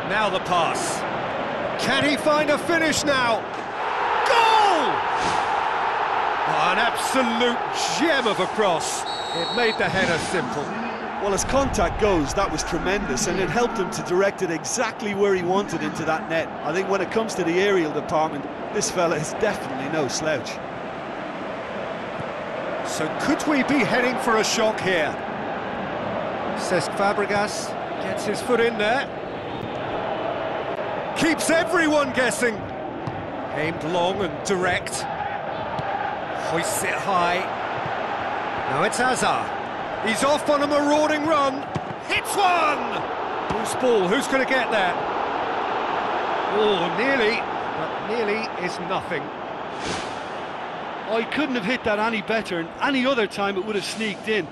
Now the pass. Can he find a finish now? Goal! Oh, an absolute gem of a cross. It made the header simple. Well, as contact goes, that was tremendous, and it helped him to direct it exactly where he wanted into that net. I think when it comes to the aerial department, this fella is definitely no slouch. So could we be heading for a shock here? Cesc Fabregas gets his foot in there. Keeps everyone guessing. Aimed long and direct. Hoists it high. Now it's Hazard. He's off on a marauding run. Hits one! Loose ball, who's going to get there? Oh, nearly, but nearly is nothing. Oh, he couldn't have hit that any better, and any other time it would have sneaked in.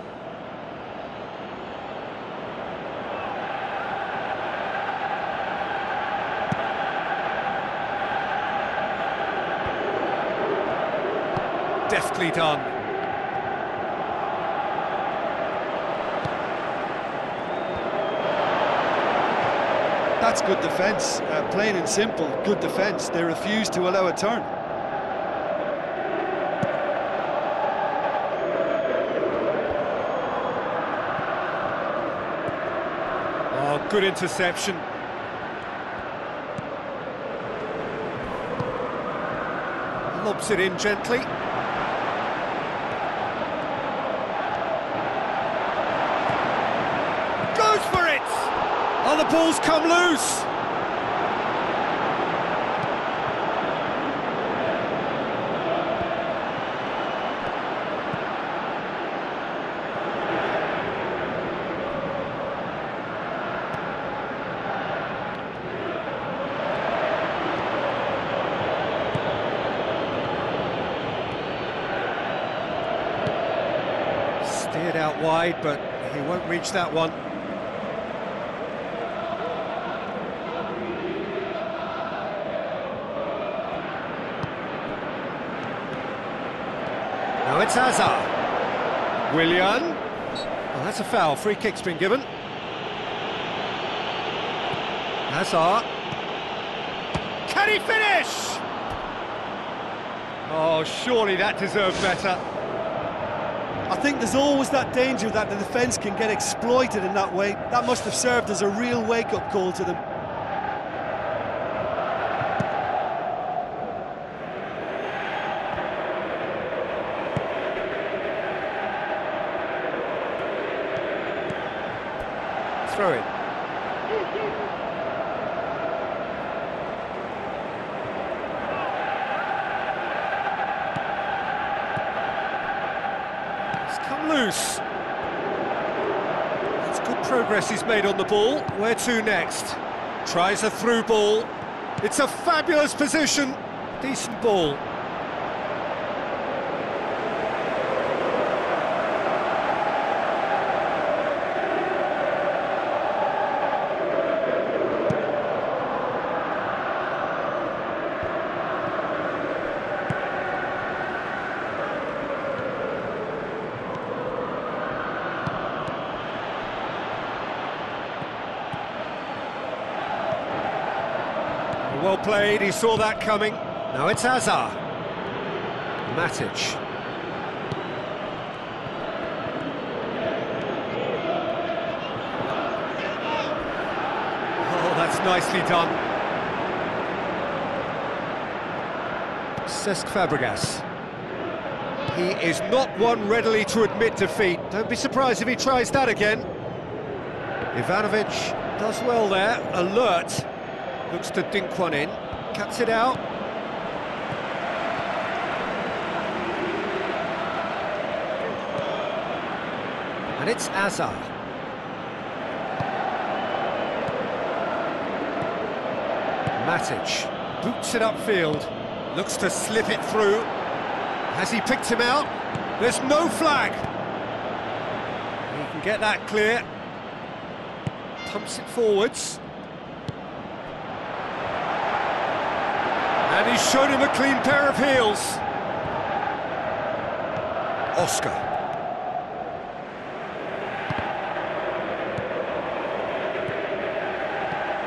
Deftly done. That's good defence, plain and simple, good defence. They refused to allow a turn. Oh, good interception. Lobs it in gently. Goes for it! Oh, the ball's come loose! Steered out wide, but he won't reach that one. Now it's Hazard. Willian. Well, that's a foul. Free kick's been given. Hazard. Can he finish? Oh, surely that deserved better. I think there's always that danger that the defence can get exploited in that way. That must have served as a real wake-up call to them. Throw it. It's come loose. That's good progress he's made on the ball. Where to next? Tries a through ball. It's a fabulous position. Decent ball. Well played, he saw that coming. Now it's Hazard. Matic. Oh, that's nicely done. Cesc Fabregas. He is not one readily to admit defeat. Don't be surprised if he tries that again. Ivanovic does well there, alert. Looks to dink one in, cuts it out. And it's Hazard. Matic boots it upfield, looks to slip it through. Has he picked him out? There's no flag. He can get that clear. Pumps it forwards. And he's shown him a clean pair of heels. Oscar.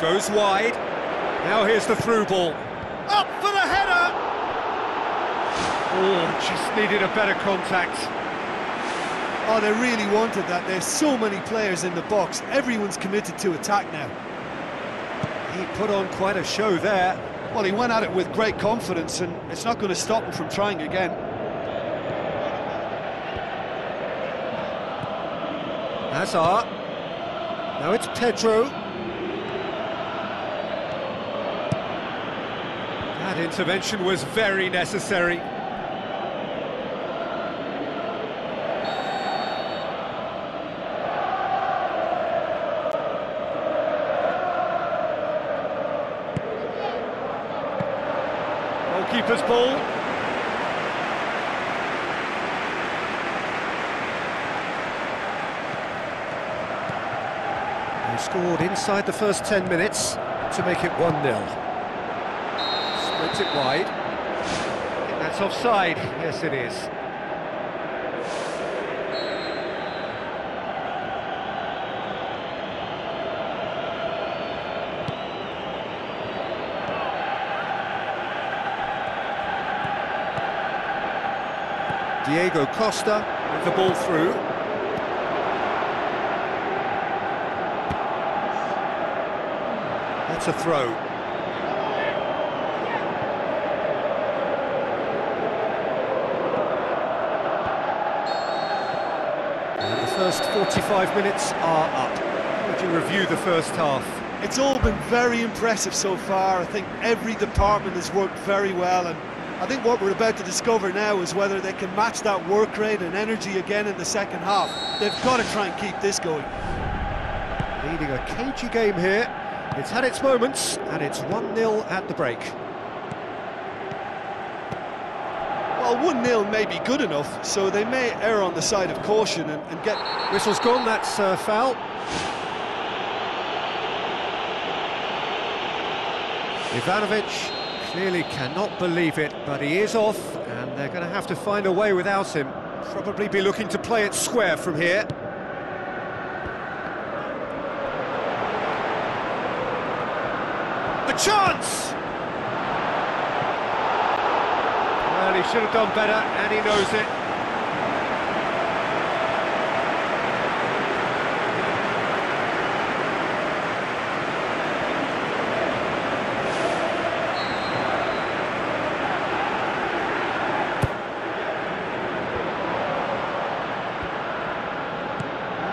Goes wide. Now here's the through ball. Up for the header! Oh, just needed a better contact. Oh, they really wanted that. There's so many players in the box. Everyone's committed to attack now. He put on quite a show there. Well, he went at it with great confidence, and it's not going to stop him from trying again. Hazard. Now it's Pedro. That intervention was very necessary. Goalkeeper's ball. They scored inside the first 10 minutes to make it 1-0. Splits it wide. I think that's offside. Yes, it is. Diego Costa with the ball through. That's a throw. And the first 45 minutes are up. How would you review the first half? It's all been very impressive so far. I think every department has worked very well, and I think what we're about to discover now is whether they can match that work rate and energy again in the second half. They've got to try and keep this going. Leading a cagey game here. It's had its moments, and it's 1-0 at the break. Well, 1-0 may be good enough, so they may err on the side of caution and get... Whistle's gone, that's foul. Ivanovic clearly cannot believe it, but he is off, and they're going to have to find a way without him. Probably be looking to play it square from here. A chance! Well, he should have done better, and he knows it.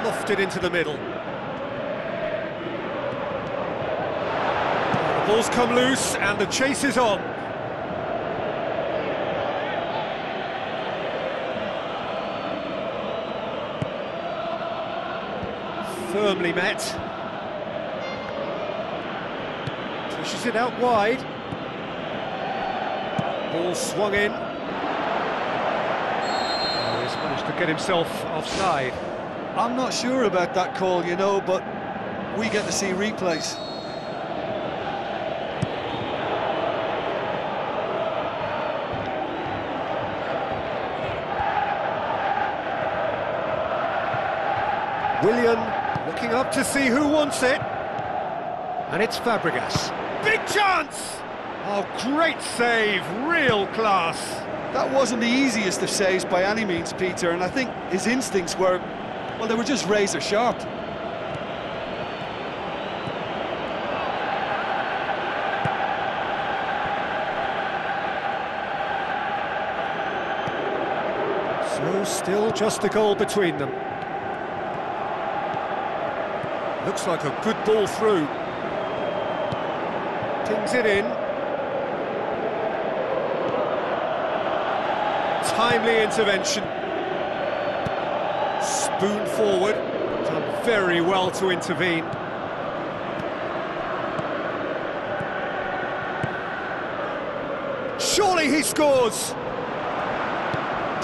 Lofted into the middle. The ball's come loose and the chase is on. Firmly met. Pushes it out wide. Ball swung in. Oh, he's managed to get himself offside. I'm not sure about that call, you know, but we get to see replays. Willian looking up to see who wants it. And it's Fabregas. Big chance! Oh, great save, real class. That wasn't the easiest of saves by any means, Peter, and I think his instincts were... well, they were just razor sharp. So still just a goal between them. Looks like a good ball through. Pings it in. Timely intervention. Spoon forward, done very well to intervene. Surely he scores!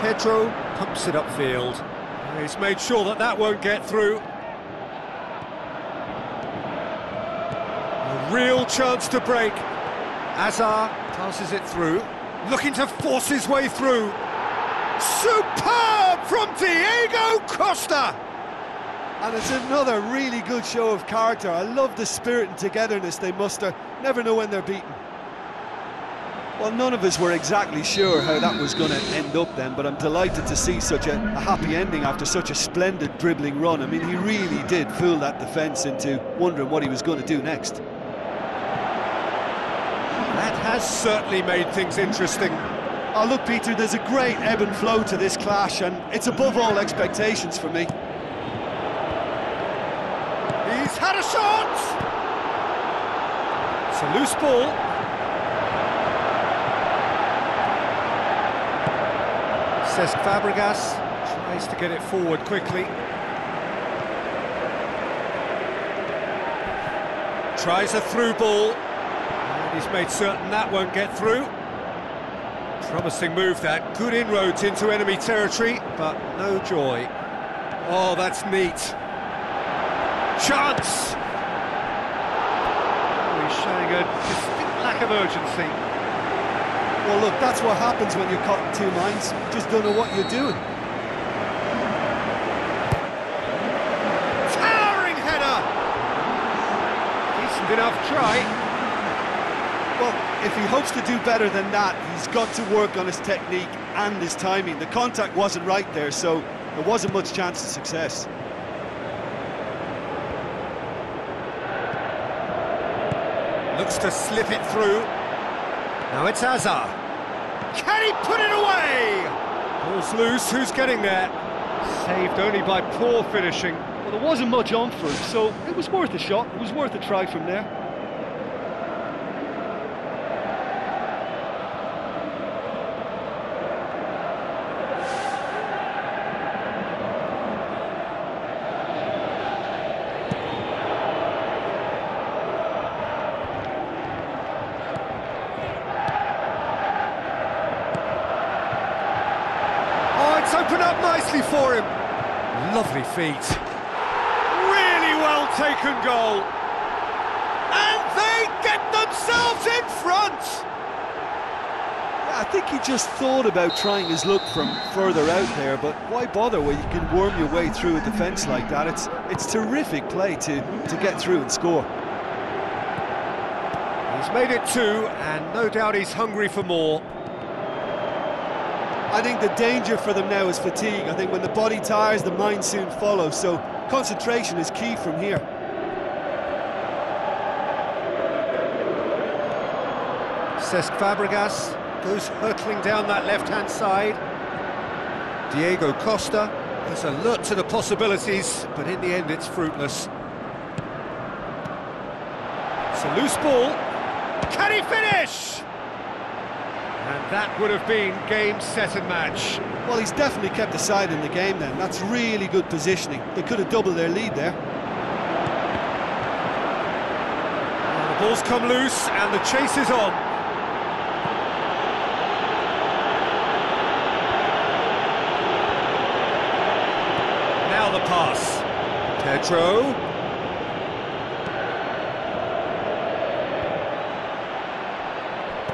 Pedro pumps it upfield. He's made sure that that won't get through. A real chance to break. Hazard passes it through, looking to force his way through. Superb from Diego Costa! And it's another really good show of character. I love the spirit and togetherness they muster. Never know when they're beaten. Well, none of us were exactly sure how that was going to end up then, but I'm delighted to see such a happy ending after such a splendid dribbling run. I mean, he really did fool that defence into wondering what he was going to do next. That has certainly made things interesting. Oh, look, Peter, there's a great ebb and flow to this clash, and it's above all expectations for me. He's had a shot! It's a loose ball. Cesc Fabregas tries to get it forward quickly. Tries a through ball. And he's made certain that won't get through. Promising move that. Good inroads into enemy territory, but no joy. Oh, that's neat. Chance! Oh, he's showing a distinct lack of urgency. Well, look, that's what happens when you're caught in two minds. You just don't know what you're doing. Towering header! Decent enough try. Well, if he hopes to do better than that, he's got to work on his technique and his timing. The contact wasn't right there, so there wasn't much chance of success. Looks to slip it through. Now it's Hazard. Can he put it away? Ball's loose, who's getting there? Saved only by poor finishing. Well, there wasn't much on for him, so it was worth a shot. It was worth a try from there. It's opened up nicely for him. Lovely feet. Really well taken goal. And they get themselves in front. I think he just thought about trying his luck from further out there, but why bother when you can worm your way through a defence like that? It's terrific play to get through and score. He's made it 2, and no doubt he's hungry for more. I think the danger for them now is fatigue. I think when the body tires, the mind soon follows, so concentration is key from here. Cesc Fabregas goes hurtling down that left-hand side. Diego Costa is alert to the possibilities, but in the end it's fruitless. It's a loose ball. Can he finish? And that would have been game, set and match. Well, he's definitely kept the side in the game then. That's really good positioning. They could have doubled their lead there. Well, the ball's come loose and the chase is on. Now the pass. Pedro.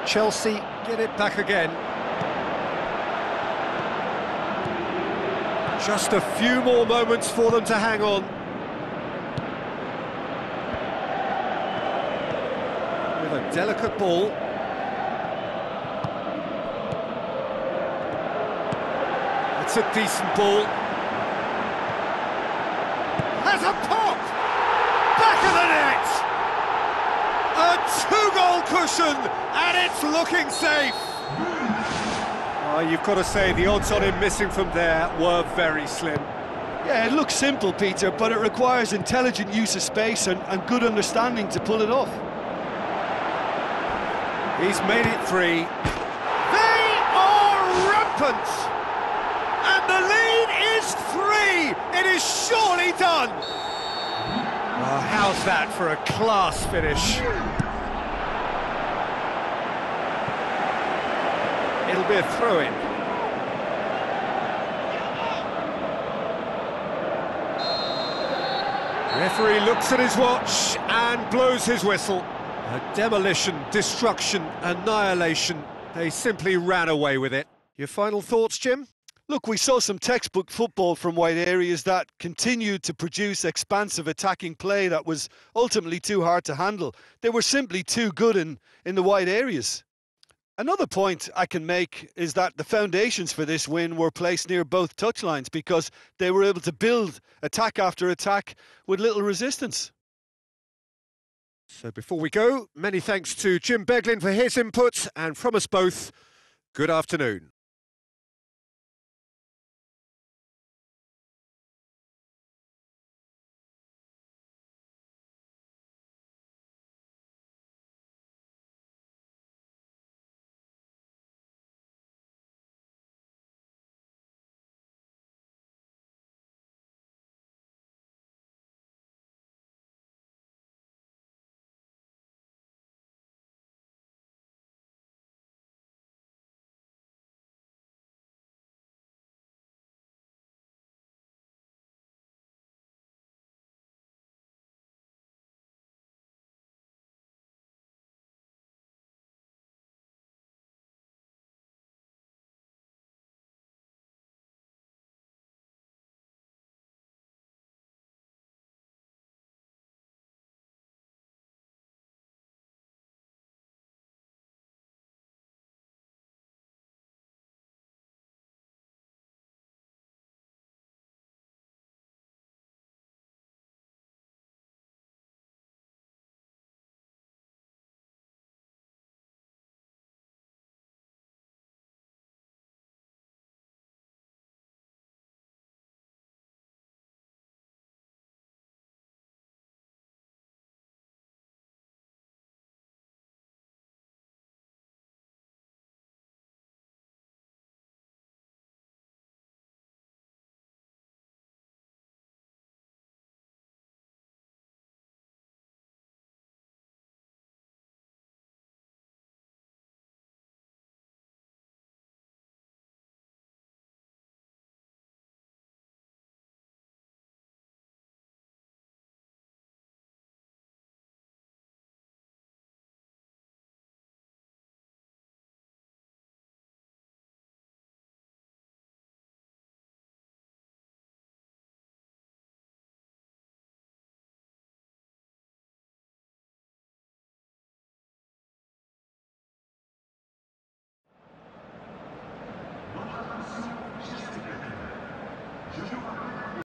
Chelsea get it back again. Just a few more moments for them to hang on. With a delicate ball. It's a decent ball. Has a pop! Back of the net! A 2-goal cushion, and it's looking safe. Oh, you've got to say, the odds on him missing from there were very slim. Yeah, it looks simple, Peter, but it requires intelligent use of space and good understanding to pull it off. He's made it 3. They are rampant! And the lead is 3! It is surely done! Oh, how's that for a class finish? It'll be a throw-in. Referee looks at his watch and blows his whistle. A demolition, destruction, annihilation. They simply ran away with it. Your final thoughts, Jim? Look, we saw some textbook football from wide areas that continued to produce expansive attacking play that was ultimately too hard to handle. They were simply too good in the wide areas. Another point I can make is that the foundations for this win were placed near both touchlines because they were able to build attack after attack with little resistance. So before we go, many thanks to Jim Beglin for his input, and from us both, good afternoon.